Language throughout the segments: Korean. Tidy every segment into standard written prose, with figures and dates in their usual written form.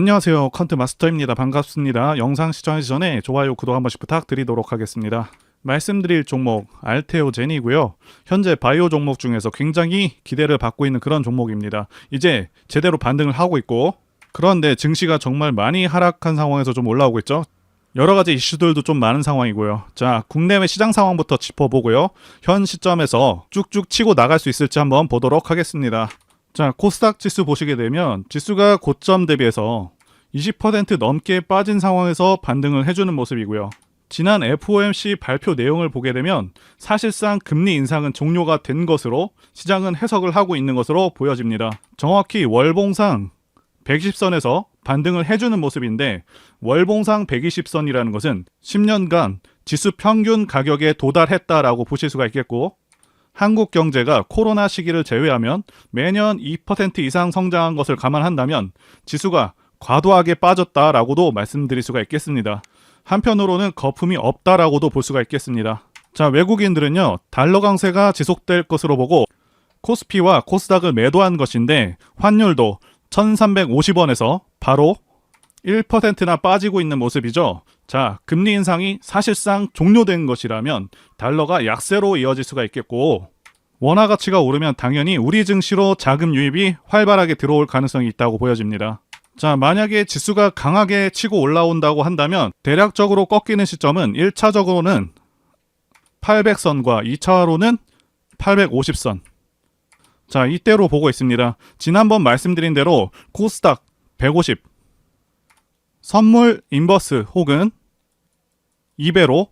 안녕하세요. 컨트 마스터입니다. 반갑습니다. 영상 시청하기 전에 좋아요, 구독 한 번씩 부탁드리도록 하겠습니다. 말씀드릴 종목 알테오젠이고요. 현재 바이오 종목 중에서 굉장히 기대를 받고 있는 그런 종목입니다. 이제 제대로 반등을 하고 있고, 그런데 증시가 정말 많이 하락한 상황에서 좀 올라오고 있죠. 여러 가지 이슈들도 좀 많은 상황이고요. 자, 국내외 시장 상황부터 짚어보고요. 현 시점에서 쭉쭉 치고 나갈 수 있을지 한번 보도록 하겠습니다. 자, 코스닥 지수 보시게 되면 지수가 고점 대비해서 20% 넘게 빠진 상황에서 반등을 해주는 모습이고요. 지난 FOMC 발표 내용을 보게 되면 사실상 금리 인상은 종료가 된 것으로 시장은 해석을 하고 있는 것으로 보여집니다. 정확히 월봉상 120선에서 반등을 해주는 모습인데, 월봉상 120선이라는 것은 10년간 지수 평균 가격에 도달했다라고 보실 수가 있겠고, 한국 경제가 코로나 시기를 제외하면 매년 2% 이상 성장한 것을 감안한다면 지수가 과도하게 빠졌다라고도 말씀드릴 수가 있겠습니다. 한편으로는 거품이 없다라고도 볼 수가 있겠습니다. 자, 외국인들은요, 달러 강세가 지속될 것으로 보고 코스피와 코스닥을 매도한 것인데, 환율도 1350원에서 바로 1%나 빠지고 있는 모습이죠. 자, 금리 인상이 사실상 종료된 것이라면 달러가 약세로 이어질 수가 있겠고, 원화 가치가 오르면 당연히 우리 증시로 자금 유입이 활발하게 들어올 가능성이 있다고 보여집니다. 자, 만약에 지수가 강하게 치고 올라온다고 한다면 대략적으로 꺾이는 시점은 1차적으로는 800선과 2차로는 850선. 자, 이때로 보고 있습니다. 지난번 말씀드린 대로 코스닥 150, 선물 인버스 혹은 2배로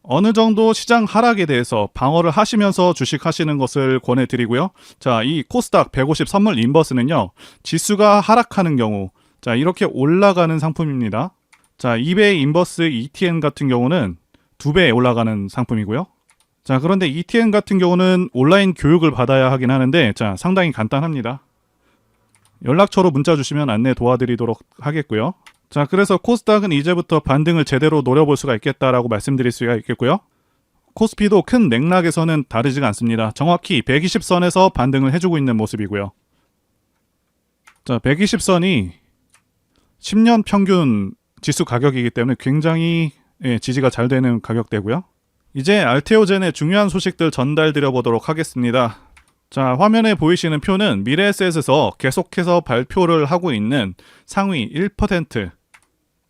어느 정도 시장 하락에 대해서 방어를 하시면서 주식하시는 것을 권해드리고요. 자, 이 코스닥 150 선물 인버스는요, 지수가 하락하는 경우, 자, 이렇게 올라가는 상품입니다. 자, 2배 인버스 ETN 같은 경우는 2배 올라가는 상품이고요. 자, 그런데 ETN 같은 경우는 온라인 교육을 받아야 하긴 하는데, 자, 상당히 간단합니다. 연락처로 문자 주시면 안내 도와드리도록 하겠고요. 자, 그래서 코스닥은 이제부터 반등을 제대로 노려볼 수가 있겠다라고 말씀드릴 수가 있겠고요. 코스피도 큰 맥락에서는 다르지가 않습니다. 정확히 120선에서 반등을 해주고 있는 모습이고요. 자, 120선이 10년 평균 지수 가격이기 때문에 굉장히 지지가 잘 되는 가격대고요. 이제 알테오젠의 중요한 소식들 전달드려 보도록 하겠습니다. 자, 화면에 보이시는 표는 미래에셋에서 계속해서 발표를 하고 있는 상위 1%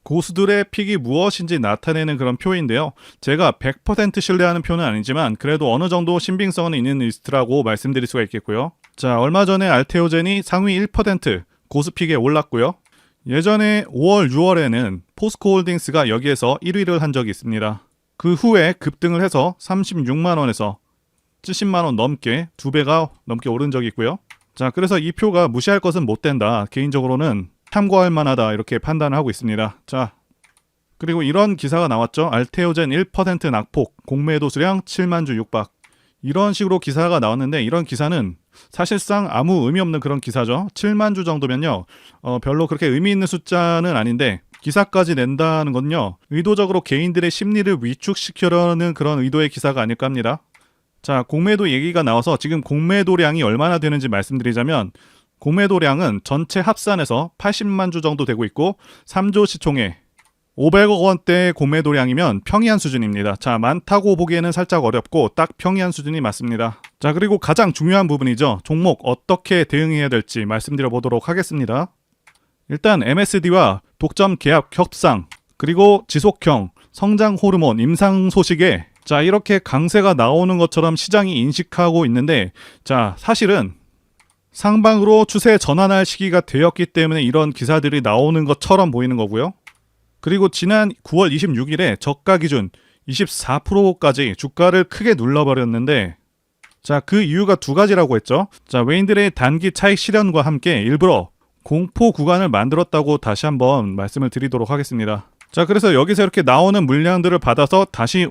고수들의 픽이 무엇인지 나타내는 그런 표인데요. 제가 100% 신뢰하는 표는 아니지만 그래도 어느 정도 신빙성은 있는 리스트라고 말씀드릴 수가 있겠고요. 자, 얼마 전에 알테오젠이 상위 1% 고수픽에 올랐고요. 예전에 5월, 6월에는 포스코홀딩스가 여기에서 1위를 한 적이 있습니다. 그 후에 급등을 해서 36만원에서 70만원 넘게 2배가 넘게 오른 적이 있고요. 자, 그래서 이 표가 무시할 것은 못 된다, 개인적으로는 참고할 만하다, 이렇게 판단을 하고 있습니다. 자, 그리고 이런 기사가 나왔죠. 알테오젠 1% 낙폭, 공매도 수량 7만 주 육박. 이런 식으로 기사가 나왔는데, 이런 기사는 사실상 아무 의미 없는 그런 기사죠. 7만 주 정도면요, 별로 그렇게 의미 있는 숫자는 아닌데, 기사까지 낸다는 건요, 의도적으로 개인들의 심리를 위축시키려는 그런 의도의 기사가 아닐까 합니다. 자, 공매도 얘기가 나와서 지금 공매도량이 얼마나 되는지 말씀드리자면, 공매도량은 전체 합산해서 80만 주 정도 되고 있고, 3조 시총에 500억 원대 공매도량이면 평이한 수준입니다. 자, 많다고 보기에는 살짝 어렵고 딱 평이한 수준이 맞습니다. 자, 그리고 가장 중요한 부분이죠. 종목 어떻게 대응해야 될지 말씀드려 보도록 하겠습니다. 일단 MSD와 독점 계약 협상, 그리고 지속형 성장 호르몬 임상 소식에, 자, 이렇게 강세가 나오는 것처럼 시장이 인식하고 있는데, 자, 사실은 상방으로 추세 전환할 시기가 되었기 때문에 이런 기사들이 나오는 것처럼 보이는 거고요. 그리고 지난 9월 26일에 저가 기준 24%까지 주가를 크게 눌러버렸는데, 자, 그 이유가 두 가지라고 했죠. 자, 외인들의 단기 차익 실현과 함께 일부러 공포 구간을 만들었다고 다시 한번 말씀을 드리도록 하겠습니다. 자, 그래서 여기서 이렇게 나오는 물량들을 받아서 다시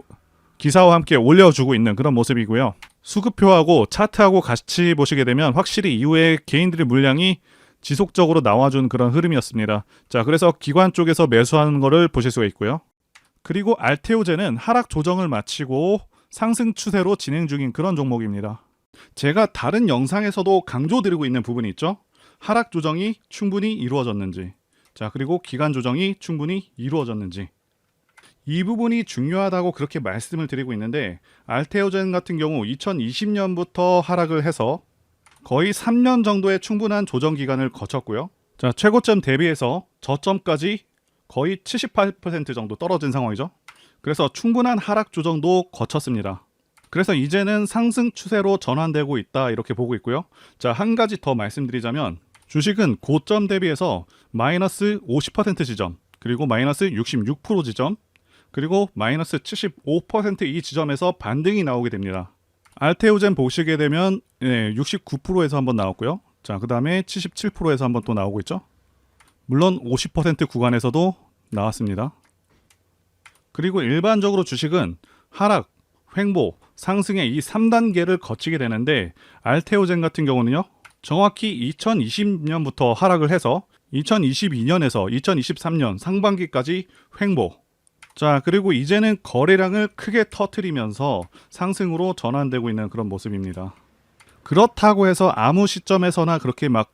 기사와 함께 올려주고 있는 그런 모습이고요. 수급표하고 차트하고 같이 보시게 되면 확실히 이후에 개인들의 물량이 지속적으로 나와준 그런 흐름이었습니다. 자, 그래서 기관 쪽에서 매수하는 거를 보실 수가 있고요. 그리고 알테오젠은 하락 조정을 마치고 상승 추세로 진행 중인 그런 종목입니다. 제가 다른 영상에서도 강조드리고 있는 부분이 있죠. 하락 조정이 충분히 이루어졌는지. 자, 그리고 기간 조정이 충분히 이루어졌는지. 이 부분이 중요하다고 그렇게 말씀을 드리고 있는데, 알테오젠 같은 경우 2020년부터 하락을 해서 거의 3년 정도의 충분한 조정 기간을 거쳤고요. 자, 최고점 대비해서 저점까지 거의 78% 정도 떨어진 상황이죠. 그래서 충분한 하락 조정도 거쳤습니다. 그래서 이제는 상승 추세로 전환되고 있다, 이렇게 보고 있고요. 자, 한 가지 더 말씀드리자면 주식은 고점 대비해서 마이너스 50% 지점, 그리고 마이너스 66% 지점, 그리고 마이너스 75%이 지점에서 반등이 나오게 됩니다. 알테오젠 보시게 되면 69%에서 한번 나왔고요. 자, 그 다음에 77%에서 한번 또 나오고 있죠. 물론 50% 구간에서도 나왔습니다. 그리고 일반적으로 주식은 하락, 횡보, 상승의 이 3단계를 거치게 되는데, 알테오젠 같은 경우는요, 정확히 2020년부터 하락을 해서 2022년에서 2023년 상반기까지 횡보. 자, 그리고 이제는 거래량을 크게 터뜨리면서 상승으로 전환되고 있는 그런 모습입니다. 그렇다고 해서 아무 시점에서나 그렇게 막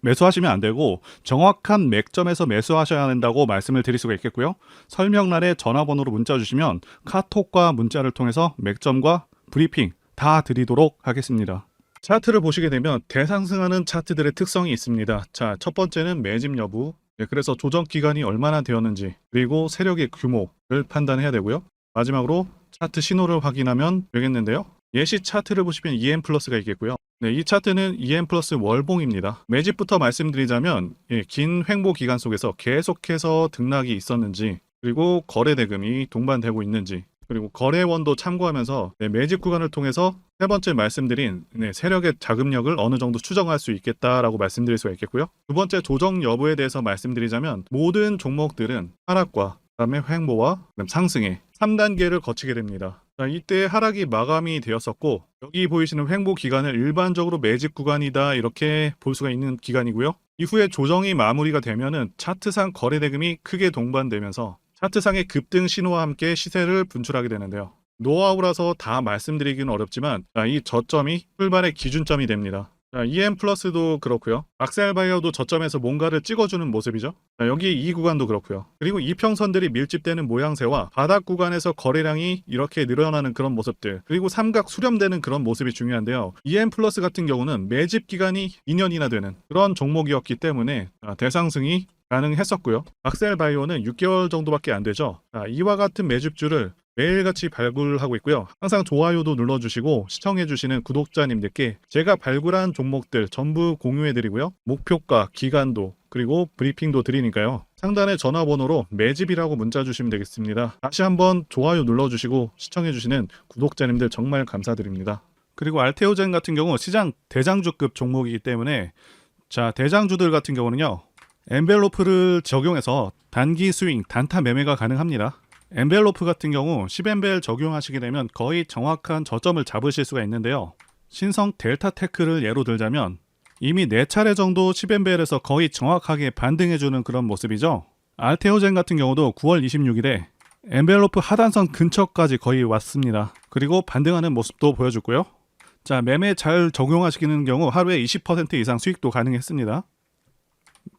매수하시면 안 되고, 정확한 맥점에서 매수하셔야 된다고 말씀을 드릴 수가 있겠고요. 설명란에 전화번호로 문자 주시면 카톡과 문자를 통해서 맥점과 브리핑 다 드리도록 하겠습니다. 차트를 보시게 되면 대상승하는 차트들의 특성이 있습니다. 자, 첫 번째는 매집 여부, 그래서 조정 기간이 얼마나 되었는지, 그리고 세력의 규모를 판단해야 되고요. 마지막으로 차트 신호를 확인하면 되겠는데요. 예시 차트를 보시면 EM 플러스가 있겠고요. 네, 이 차트는 EM 플러스 월봉입니다. 매집부터 말씀드리자면 긴 횡보 기간 속에서 계속해서 등락이 있었는지, 그리고 거래 대금이 동반되고 있는지, 그리고 거래원도 참고하면서 매집 구간을 통해서 세 번째 말씀드린 세력의 자금력을 어느 정도 추정할 수 있겠다라고 말씀드릴 수가 있겠고요. 두 번째 조정 여부에 대해서 말씀드리자면 모든 종목들은 하락과 그다음에 횡보와 그다음 상승의 3단계를 거치게 됩니다. 자, 이때 하락이 마감이 되었었고, 여기 보이시는 횡보 기간을 일반적으로 매집 구간이다, 이렇게 볼 수가 있는 기간이고요. 이후에 조정이 마무리가 되면은 차트상 거래 대금이 크게 동반되면서 차트상의 급등 신호와 함께 시세를 분출하게 되는데요. 노하우라서 다 말씀드리기는 어렵지만 이 저점이 출발의 기준점이 됩니다. EM 플러스도 그렇고요. 악셀바이어도 저점에서 뭔가를 찍어주는 모습이죠. 여기 이 구간도 그렇고요. 그리고 이평선들이 밀집되는 모양새와 바닥 구간에서 거래량이 이렇게 늘어나는 그런 모습들, 그리고 삼각 수렴되는 그런 모습이 중요한데요. EM 플러스 같은 경우는 매집 기간이 2년이나 되는 그런 종목이었기 때문에 대상승이 가능했었고요. 악셀바이오는 6개월 정도밖에 안 되죠. 이와 같은 매집주를 매일같이 발굴하고 있고요. 항상 좋아요도 눌러주시고 시청해주시는 구독자님들께 제가 발굴한 종목들 전부 공유해드리고요. 목표가, 기간도, 그리고 브리핑도 드리니까요. 상단에 전화번호로 매집이라고 문자 주시면 되겠습니다. 다시 한번 좋아요 눌러주시고 시청해주시는 구독자님들 정말 감사드립니다. 그리고 알테오젠 같은 경우 시장 대장주급 종목이기 때문에, 자, 대장주들 같은 경우는요, 엔벨로프를 적용해서 단기 스윙, 단타 매매가 가능합니다. 엔벨로프 같은 경우 10엔벨 적용하시게 되면 거의 정확한 저점을 잡으실 수가 있는데요. 신성 델타테크를 예로 들자면 이미 4차례 정도 10엔벨에서 거의 정확하게 반등해주는 그런 모습이죠. 알테오젠 같은 경우도 9월 26일에 엔벨로프 하단선 근처까지 거의 왔습니다. 그리고 반등하는 모습도 보여줬고요. 자, 매매 잘 적용하시는 경우 하루에 20% 이상 수익도 가능했습니다.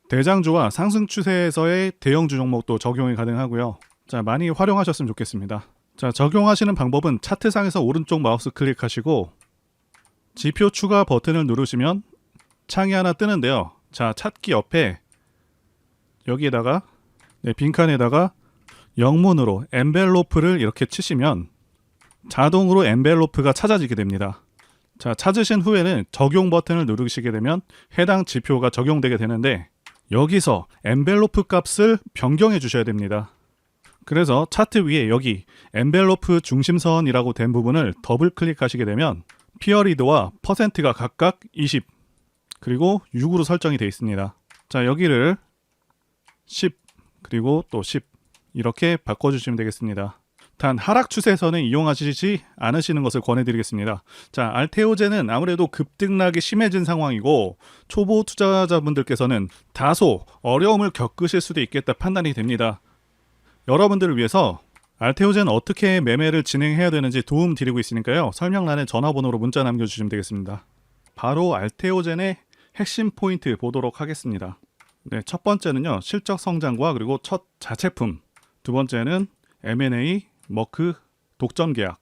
대장주와 상승 추세에서의 대형주 종목도 적용이 가능하고요. 자, 많이 활용하셨으면 좋겠습니다. 자, 적용하시는 방법은 차트상에서 오른쪽 마우스 클릭하시고 지표 추가 버튼을 누르시면 창이 하나 뜨는데요. 자, 찾기 옆에 여기에다가 빈칸에다가 영문으로 엔벨로프를 이렇게 치시면 자동으로 엔벨로프가 찾아지게 됩니다. 자, 찾으신 후에는 적용 버튼을 누르시게 되면 해당 지표가 적용되게 되는데, 여기서 엔벨로프 값을 변경해 주셔야 됩니다. 그래서 차트 위에 여기 엔벨로프 중심선이라고 된 부분을 더블 클릭하시게 되면 피어리드와 퍼센트가 각각 20 그리고 6으로 설정이 되어 있습니다. 자, 여기를 10 그리고 또 10 이렇게 바꿔주시면 되겠습니다. 단 하락 추세에서는 이용하시지 않으시는 것을 권해드리겠습니다. 자, 알테오젠은 아무래도 급등락이 심해진 상황이고 초보 투자자분들께서는 다소 어려움을 겪으실 수도 있겠다 판단이 됩니다. 여러분들을 위해서 알테오젠 어떻게 매매를 진행해야 되는지 도움 드리고 있으니까요. 설명란에 전화번호로 문자 남겨주시면 되겠습니다. 바로 알테오젠의 핵심 포인트 보도록 하겠습니다. 네, 첫 번째는요. 실적 성장과 그리고 첫 자체품. 두 번째는 M&A, 머크, 독점 계약.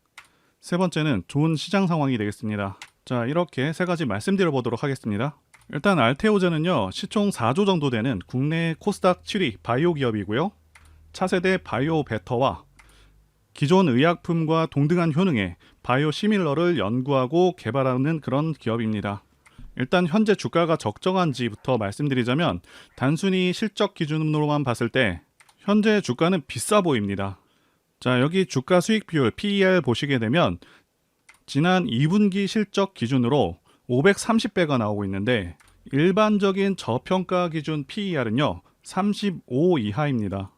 세 번째는 좋은 시장 상황이 되겠습니다. 자, 이렇게 세 가지 말씀드려 보도록 하겠습니다. 일단 알테오젠은요. 시총 4조 정도 되는 국내 코스닥 7위 바이오 기업이고요. 차세대 바이오 베터와 기존 의약품과 동등한 효능의 바이오 시밀러를 연구하고 개발하는 그런 기업입니다. 일단 현재 주가가 적정한지부터 말씀드리자면 단순히 실적 기준으로만 봤을 때 현재 주가는 비싸 보입니다. 자, 여기 주가 수익 비율 PER 보시게 되면 지난 2분기 실적 기준으로 530배가 나오고 있는데 일반적인 저평가 기준 PER은요 35 이하입니다.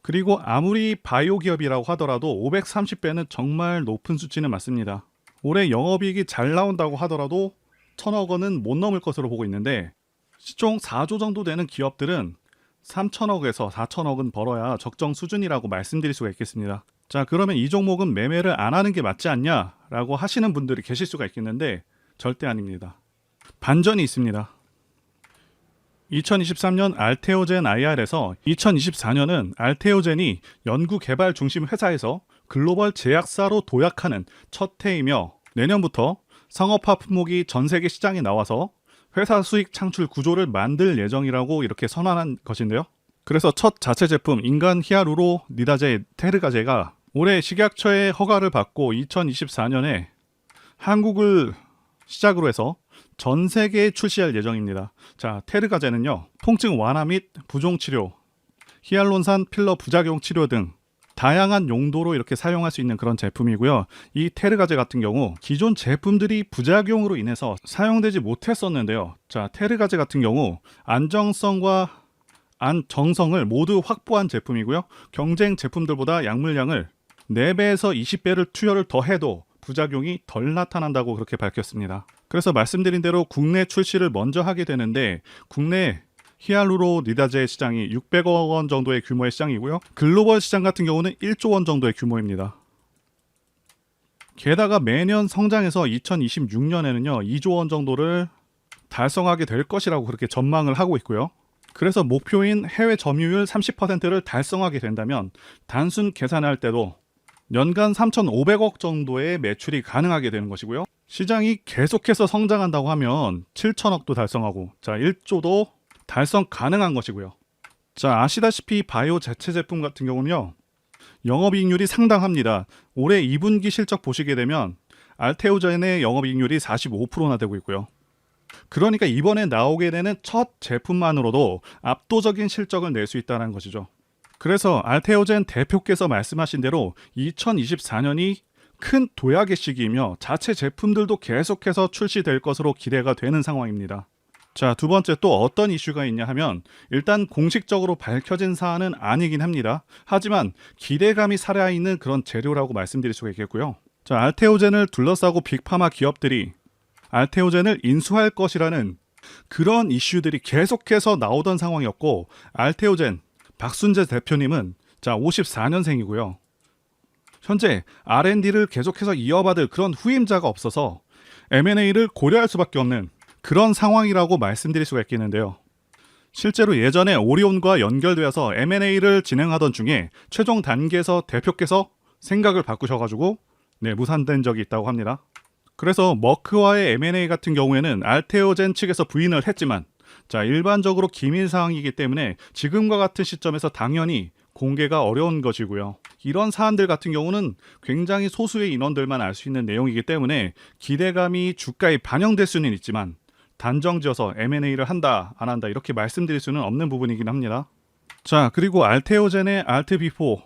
그리고 아무리 바이오 기업이라고 하더라도 530배는 정말 높은 수치는 맞습니다. 올해 영업이익이 잘 나온다고 하더라도 1,000억 원은 못 넘을 것으로 보고 있는데 시총 4조 정도 되는 기업들은 3,000억에서 4,000억은 벌어야 적정 수준이라고 말씀드릴 수가 있겠습니다. 자, 그러면 이 종목은 매매를 안 하는 게 맞지 않냐라고 하시는 분들이 계실 수가 있겠는데 절대 아닙니다. 반전이 있습니다. 2023년 알테오젠 IR에서 2024년은 알테오젠이 연구개발 중심 회사에서 글로벌 제약사로 도약하는 첫 해이며 내년부터 상업화 품목이 전 세계 시장에 나와서 회사 수익 창출 구조를 만들 예정이라고 이렇게 선언한 것인데요. 그래서 첫 자체 제품 인간 히아루로 니다제 테르가제가 올해 식약처의 허가를 받고 2024년에 한국을 시작으로 해서 전 세계에 출시할 예정입니다. 자, 테르가제는요. 통증 완화 및 부종 치료, 히알론산 필러 부작용 치료 등 다양한 용도로 이렇게 사용할 수 있는 그런 제품이고요. 이 테르가제 같은 경우 기존 제품들이 부작용으로 인해서 사용되지 못했었는데요. 자, 테르가제 같은 경우 안정성과 안정성을 모두 확보한 제품이고요. 경쟁 제품들보다 약물량을 4배에서 20배를 투여를 더해도 부작용이 덜 나타난다고 그렇게 밝혔습니다. 그래서 말씀드린 대로 국내 출시를 먼저 하게 되는데 국내 히알루로니다제 시장이 600억 원 정도의 규모의 시장이고요. 글로벌 시장 같은 경우는 1조 원 정도의 규모입니다. 게다가 매년 성장해서 2026년에는요 2조 원 정도를 달성하게 될 것이라고 그렇게 전망을 하고 있고요. 그래서 목표인 해외 점유율 30%를 달성하게 된다면 단순 계산할 때도 연간 3,500억 정도의 매출이 가능하게 되는 것이고요. 시장이 계속해서 성장한다고 하면 7천억도 달성하고 자 1조도 달성 가능한 것이고요. 자, 아시다시피 바이오 자체 제품 같은 경우는요. 영업이익률이 상당합니다. 올해 2분기 실적 보시게 되면 알테오젠의 영업이익률이 45%나 되고 있고요. 그러니까 이번에 나오게 되는 첫 제품만으로도 압도적인 실적을 낼 수 있다는 것이죠. 그래서 알테오젠 대표께서 말씀하신 대로 2024년이 큰 도약의 시기이며 자체 제품들도 계속해서 출시될 것으로 기대가 되는 상황입니다. 자, 두 번째 또 어떤 이슈가 있냐 하면 일단 공식적으로 밝혀진 사안은 아니긴 합니다. 하지만 기대감이 살아있는 그런 재료라고 말씀드릴 수가 있겠고요. 자, 알테오젠을 둘러싸고 빅파마 기업들이 알테오젠을 인수할 것이라는 그런 이슈들이 계속해서 나오던 상황이었고 알테오젠 박순재 대표님은 자 54년생이고요. 현재 R&D를 계속해서 이어받을 그런 후임자가 없어서 M&A를 고려할 수밖에 없는 그런 상황이라고 말씀드릴 수가 있겠는데요. 실제로 예전에 오리온과 연결되어서 M&A를 진행하던 중에 최종 단계에서 대표께서 생각을 바꾸셔가지고 무산된 적이 있다고 합니다. 그래서 머크와의 M&A 같은 경우에는 알테오젠 측에서 부인을 했지만 자 일반적으로 기밀사항이기 때문에 지금과 같은 시점에서 당연히 공개가 어려운 것이고요. 이런 사안들 같은 경우는 굉장히 소수의 인원들만 알 수 있는 내용이기 때문에 기대감이 주가에 반영될 수는 있지만 단정지어서 M&A를 한다 안 한다 이렇게 말씀드릴 수는 없는 부분이긴 합니다. 자, 그리고 알테오젠의 알트비포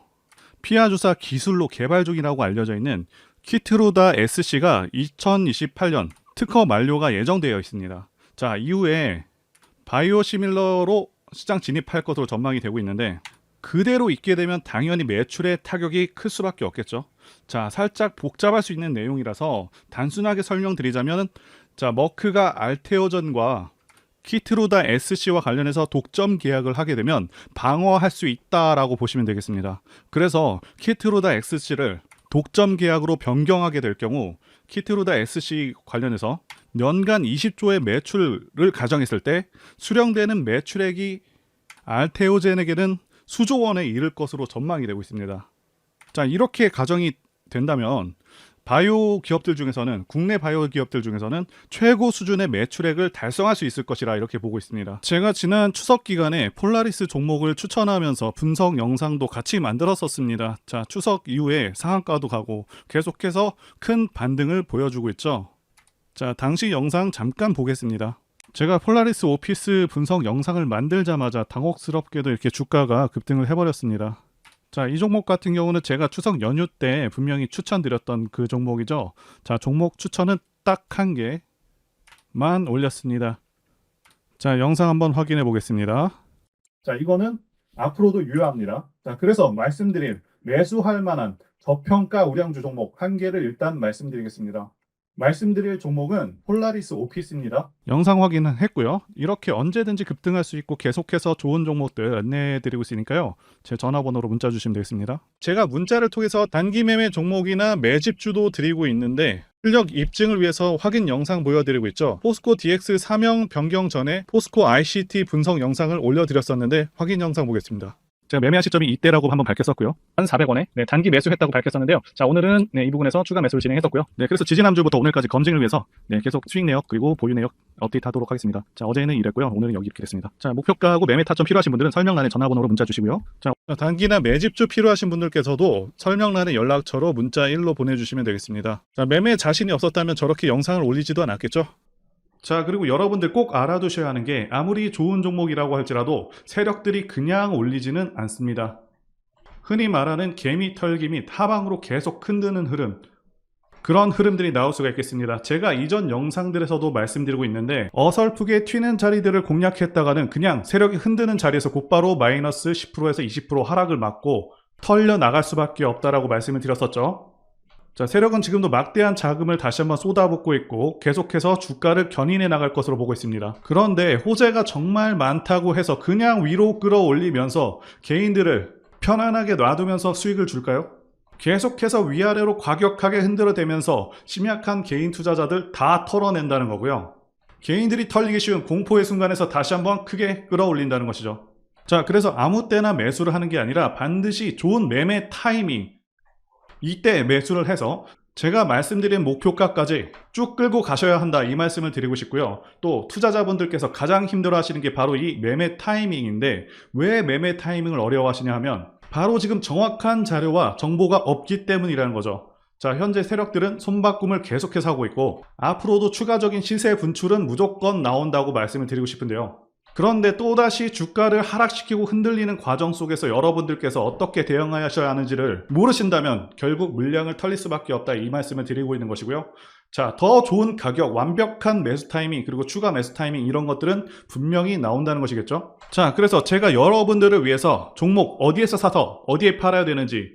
피하 주사 기술로 개발 중이라고 알려져 있는 키트루다 SC가 2028년 특허 만료가 예정되어 있습니다. 자, 이후에 바이오시밀러로 시장 진입할 것으로 전망이 되고 있는데 그대로 있게 되면 당연히 매출에 타격이 클 수밖에 없겠죠. 자, 살짝 복잡할 수 있는 내용이라서 단순하게 설명드리자면 자, 머크가 알테오젠과 키트루다 SC와 관련해서 독점 계약을 하게 되면 방어할 수 있다라고 보시면 되겠습니다. 그래서 키트루다 SC를 독점 계약으로 변경하게 될 경우 키트루다 SC 관련해서 연간 20조의 매출을 가정했을 때 수령되는 매출액이 알테오젠에게는 수조 원에 이를 것으로 전망이 되고 있습니다. 자, 이렇게 가정이 된다면 바이오 기업들 중에서는 국내 바이오 기업들 중에서는 최고 수준의 매출액을 달성할 수 있을 것이라 이렇게 보고 있습니다. 제가 지난 추석 기간에 폴라리스 종목을 추천하면서 분석 영상도 같이 만들었었습니다. 자, 추석 이후에 상한가도 가고 계속해서 큰 반등을 보여주고 있죠. 자, 당시 영상 잠깐 보겠습니다. 제가 폴라리스 오피스 분석 영상을 만들자마자 당혹스럽게도 이렇게 주가가 급등을 해버렸습니다. 자, 이 종목 같은 경우는 제가 추석 연휴 때 분명히 추천드렸던 그 종목이죠. 자, 종목 추천은 딱 한 개만 올렸습니다. 자, 영상 한번 확인해 보겠습니다. 자, 이거는 앞으로도 유효합니다. 자, 그래서 말씀드린 매수할 만한 저평가 우량주 종목 한 개를 일단 말씀드리겠습니다. 말씀드릴 종목은 폴라리스 오피스입니다. 영상 확인은 했고요. 이렇게 언제든지 급등할 수 있고 계속해서 좋은 종목들 안내해드리고 있으니까요. 제 전화번호로 문자 주시면 되겠습니다. 제가 문자를 통해서 단기 매매 종목이나 매집주도 드리고 있는데 실력 입증을 위해서 확인 영상 보여드리고 있죠. 포스코 DX 사명 변경 전에 포스코 ICT 분석 영상을 올려드렸었는데 확인 영상 보겠습니다. 제가 매매한 시점이 이때라고 한번 밝혔었고요. 1,400원에 단기 매수했다고 밝혔었는데요. 자, 오늘은 이 부분에서 추가 매수를 진행했었고요. 그래서 지지난주부터 오늘까지 검증을 위해서 계속 수익 내역 그리고 보유 내역 업데이트하도록 하겠습니다. 자, 어제는 이랬고요. 오늘은 여기 이렇게 됐습니다. 자, 목표가하고 매매 타점 필요하신 분들은 설명란에 전화번호로 문자 주시고요. 자, 단기나 매집주 필요하신 분들께서도 설명란에 연락처로 문자 1로 보내주시면 되겠습니다. 자, 매매 자신이 없었다면 저렇게 영상을 올리지도 않았겠죠. 자, 그리고 여러분들 꼭 알아두셔야 하는 게 아무리 좋은 종목이라고 할지라도 세력들이 그냥 올리지는 않습니다. 흔히 말하는 개미 털기 및 하방으로 계속 흔드는 흐름, 그런 흐름들이 나올 수가 있겠습니다. 제가 이전 영상들에서도 말씀드리고 있는데 어설프게 튀는 자리들을 공략했다가는 그냥 세력이 흔드는 자리에서 곧바로 마이너스 10%에서 20% 하락을 맞고 털려 나갈 수밖에 없다라고 말씀을 드렸었죠. 자, 세력은 지금도 막대한 자금을 다시 한번 쏟아붓고 있고 계속해서 주가를 견인해 나갈 것으로 보고 있습니다. 그런데 호재가 정말 많다고 해서 그냥 위로 끌어올리면서 개인들을 편안하게 놔두면서 수익을 줄까요? 계속해서 위아래로 과격하게 흔들어대면서 심약한 개인 투자자들 다 털어낸다는 거고요. 개인들이 털리기 쉬운 공포의 순간에서 다시 한번 크게 끌어올린다는 것이죠. 자, 그래서 아무 때나 매수를 하는 게 아니라 반드시 좋은 매매 타이밍, 이때 매수를 해서 제가 말씀드린 목표가까지 쭉 끌고 가셔야 한다, 이 말씀을 드리고 싶고요. 또 투자자분들께서 가장 힘들어 하시는 게 바로 이 매매 타이밍인데 왜 매매 타이밍을 어려워하시냐 하면 바로 지금 정확한 자료와 정보가 없기 때문이라는 거죠. 자, 현재 세력들은 손바꿈을 계속해서 하고 있고 앞으로도 추가적인 시세 분출은 무조건 나온다고 말씀을 드리고 싶은데요. 그런데 또다시 주가를 하락시키고 흔들리는 과정 속에서 여러분들께서 어떻게 대응하셔야 하는지를 모르신다면 결국 물량을 털릴 수밖에 없다, 이 말씀을 드리고 있는 것이고요. 자, 더 좋은 가격, 완벽한 매수 타이밍, 그리고 추가 매수 타이밍, 이런 것들은 분명히 나온다는 것이겠죠. 자, 그래서 제가 여러분들을 위해서 종목 어디에서 사서 어디에 팔아야 되는지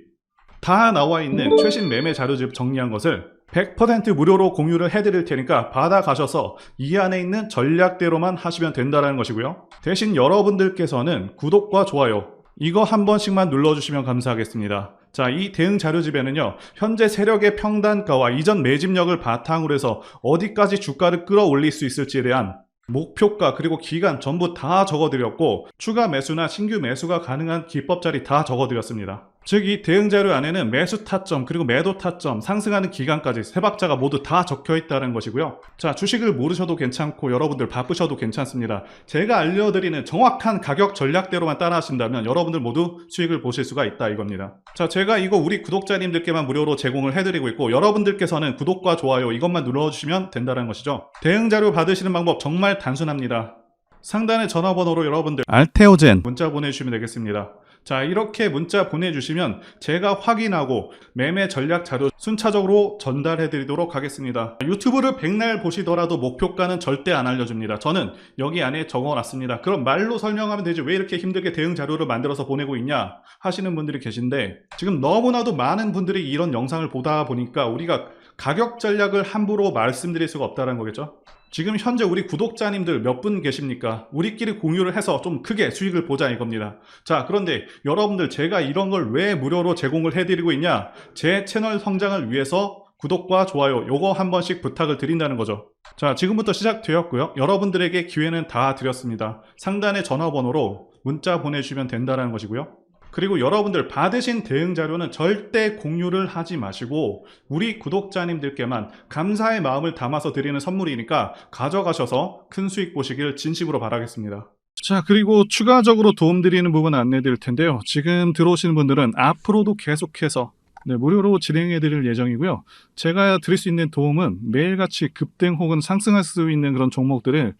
다 나와 있는 최신 매매 자료집 정리한 것을 100% 무료로 공유를 해드릴 테니까 받아가셔서 이 안에 있는 전략대로만 하시면 된다는 것이고요. 대신 여러분들께서는 구독과 좋아요 이거 한 번씩만 눌러주시면 감사하겠습니다. 자, 이 대응 자료집에는요, 현재 세력의 평단가와 이전 매집력을 바탕으로 해서 어디까지 주가를 끌어올릴 수 있을지에 대한 목표가 그리고 기간 전부 다 적어드렸고 추가 매수나 신규 매수가 가능한 기법 자리 다 적어드렸습니다. 즉 이 대응 자료 안에는 매수 타점 그리고 매도 타점, 상승하는 기간까지 세 박자가 모두 다 적혀 있다는 것이고요. 자, 주식을 모르셔도 괜찮고 여러분들 바쁘셔도 괜찮습니다. 제가 알려드리는 정확한 가격 전략대로만 따라하신다면 여러분들 모두 수익을 보실 수가 있다, 이겁니다. 자, 제가 이거 우리 구독자님들께만 무료로 제공을 해드리고 있고 여러분들께서는 구독과 좋아요 이것만 눌러주시면 된다는 것이죠. 대응 자료 받으시는 방법 정말 단순합니다. 상단의 전화번호로 여러분들 알테오젠 문자 보내주시면 되겠습니다. 자, 이렇게 문자 보내주시면 제가 확인하고 매매 전략 자료 순차적으로 전달해 드리도록 하겠습니다. 유튜브를 백날 보시더라도 목표가는 절대 안 알려줍니다. 저는 여기 안에 적어놨습니다. 그럼 말로 설명하면 되지 왜 이렇게 힘들게 대응 자료를 만들어서 보내고 있냐 하시는 분들이 계신데 지금 너무나도 많은 분들이 이런 영상을 보다 보니까 우리가 가격 전략을 함부로 말씀드릴 수가 없다는 거겠죠. 지금 현재 우리 구독자님들 몇 분 계십니까? 우리끼리 공유를 해서 좀 크게 수익을 보자 이겁니다. 자, 그런데 여러분들 제가 이런 걸 왜 무료로 제공을 해드리고 있냐? 제 채널 성장을 위해서 구독과 좋아요 요거 한 번씩 부탁을 드린다는 거죠. 자, 지금부터 시작되었고요. 여러분들에게 기회는 다 드렸습니다. 상단의 전화번호로 문자 보내주시면 된다는 것이고요. 그리고 여러분들 받으신 대응 자료는 절대 공유를 하지 마시고 우리 구독자님들께만 감사의 마음을 담아서 드리는 선물이니까 가져가셔서 큰 수익 보시길 진심으로 바라겠습니다. 자, 그리고 추가적으로 도움드리는 부분 안내 드릴 텐데요. 지금 들어오시는 분들은 앞으로도 계속해서 무료로 진행해 드릴 예정이고요. 제가 드릴 수 있는 도움은 매일같이 급등 혹은 상승할 수 있는 그런 종목들을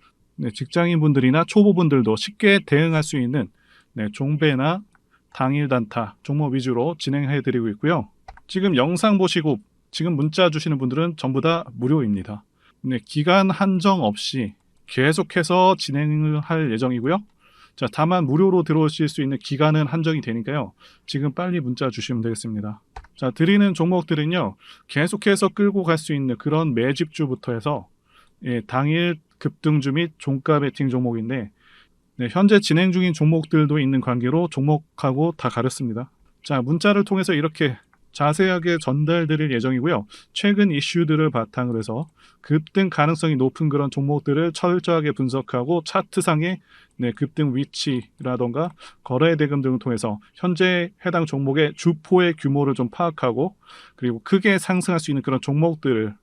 직장인분들이나 초보분들도 쉽게 대응할 수 있는 종배나 당일 단타 종목 위주로 진행해 드리고 있고요. 지금 영상 보시고 지금 문자 주시는 분들은 전부 다 무료입니다. 기간 한정 없이 계속해서 진행을 할 예정이고요. 자, 다만 무료로 들어오실 수 있는 기간은 한정이 되니까요. 지금 빨리 문자 주시면 되겠습니다. 자, 드리는 종목들은요. 계속해서 끌고 갈 수 있는 그런 매집주부터 해서 당일 급등주 및 종가 베팅 종목인데 현재 진행 중인 종목들도 있는 관계로 종목하고 다 가렸습니다. 자, 문자를 통해서 이렇게 자세하게 전달드릴 예정이고요. 최근 이슈들을 바탕으로 해서 급등 가능성이 높은 그런 종목들을 철저하게 분석하고 차트상의 급등 위치라던가 거래 대금 등을 통해서 현재 해당 종목의 주포의 규모를 좀 파악하고 그리고 크게 상승할 수 있는 그런 종목들을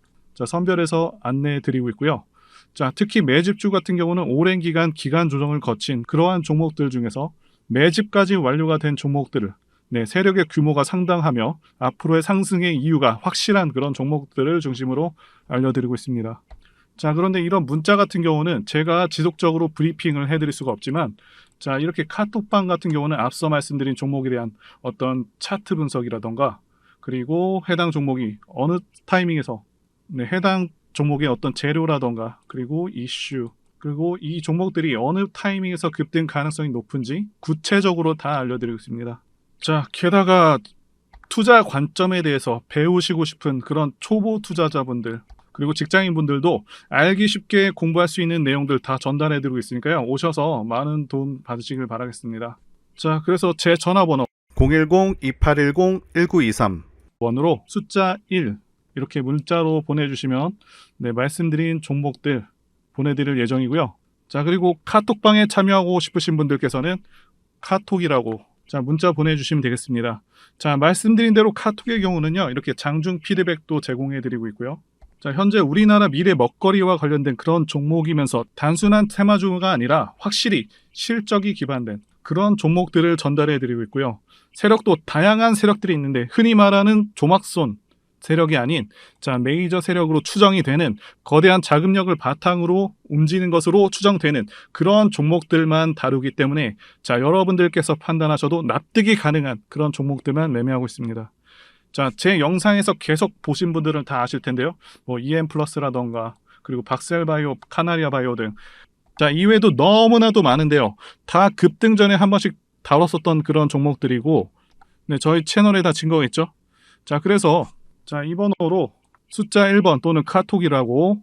선별해서 안내해 드리고 있고요. 자, 특히 매집주 같은 경우는 오랜 기간 조정을 거친 그러한 종목들 중에서 매집까지 완료가 된 종목들을 세력의 규모가 상당하며 앞으로의 상승의 이유가 확실한 그런 종목들을 중심으로 알려드리고 있습니다. 자, 그런데 이런 문자 같은 경우는 제가 지속적으로 브리핑을 해드릴 수가 없지만 자, 이렇게 카톡방 같은 경우는 앞서 말씀드린 종목에 대한 어떤 차트 분석이라던가 그리고 해당 종목이 어느 타이밍에서 해당 종목의 어떤 재료라던가 그리고 이슈 그리고 이 종목들이 어느 타이밍에서 급등 가능성이 높은지 구체적으로 다 알려드리고 있습니다. 자, 게다가 투자 관점에 대해서 배우시고 싶은 그런 초보 투자자분들 그리고 직장인분들도 알기 쉽게 공부할 수 있는 내용들 다 전달해드리고 있으니까요. 오셔서 많은 도움 받으시길 바라겠습니다. 자, 그래서 제 전화번호 010-2810-1923 번호로 숫자 1 이렇게 문자로 보내주시면 말씀드린 종목들 보내드릴 예정이고요. 자, 그리고 카톡방에 참여하고 싶으신 분들께서는 카톡이라고 문자 보내주시면 되겠습니다. 자, 말씀드린 대로 카톡의 경우는요. 이렇게 장중 피드백도 제공해드리고 있고요. 자, 현재 우리나라 미래 먹거리와 관련된 그런 종목이면서 단순한 테마주가 아니라 확실히 실적이 기반된 그런 종목들을 전달해드리고 있고요. 세력도 다양한 세력들이 있는데 흔히 말하는 조막손 세력이 아닌 메이저 세력으로 추정이 되는 거대한 자금력을 바탕으로 움직이는 것으로 추정되는 그런 종목들만 다루기 때문에 여러분들께서 판단하셔도 납득이 가능한 그런 종목들만 매매하고 있습니다. 자, 제 영상에서 계속 보신 분들은 다 아실 텐데요. EM플러스라던가 그리고 박셀바이오, 카나리아바이오 등 이외에도 너무나도 많은데요. 다 급등 전에 한 번씩 다뤘었던 그런 종목들이고 저희 채널에 다 증거가 있죠. 자, 그래서 이 번호로 숫자 1번 또는 카톡이라고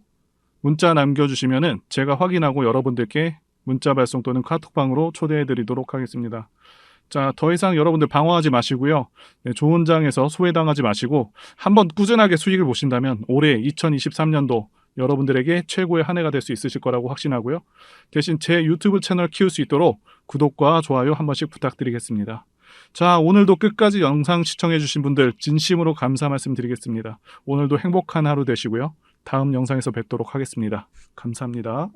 문자 남겨주시면은 제가 확인하고 여러분들께 문자 발송 또는 카톡방으로 초대해 드리도록 하겠습니다. 자, 더 이상 여러분들 방황하지 마시고요. 좋은 장에서 소외당하지 마시고 한번 꾸준하게 수익을 보신다면 올해 2023년도 여러분들에게 최고의 한 해가 될 수 있으실 거라고 확신하고요. 대신 제 유튜브 채널 키울 수 있도록 구독과 좋아요 한 번씩 부탁드리겠습니다. 자, 오늘도 끝까지 영상 시청해주신 분들 진심으로 감사 말씀드리겠습니다. 오늘도 행복한 하루 되시고요. 다음 영상에서 뵙도록 하겠습니다. 감사합니다.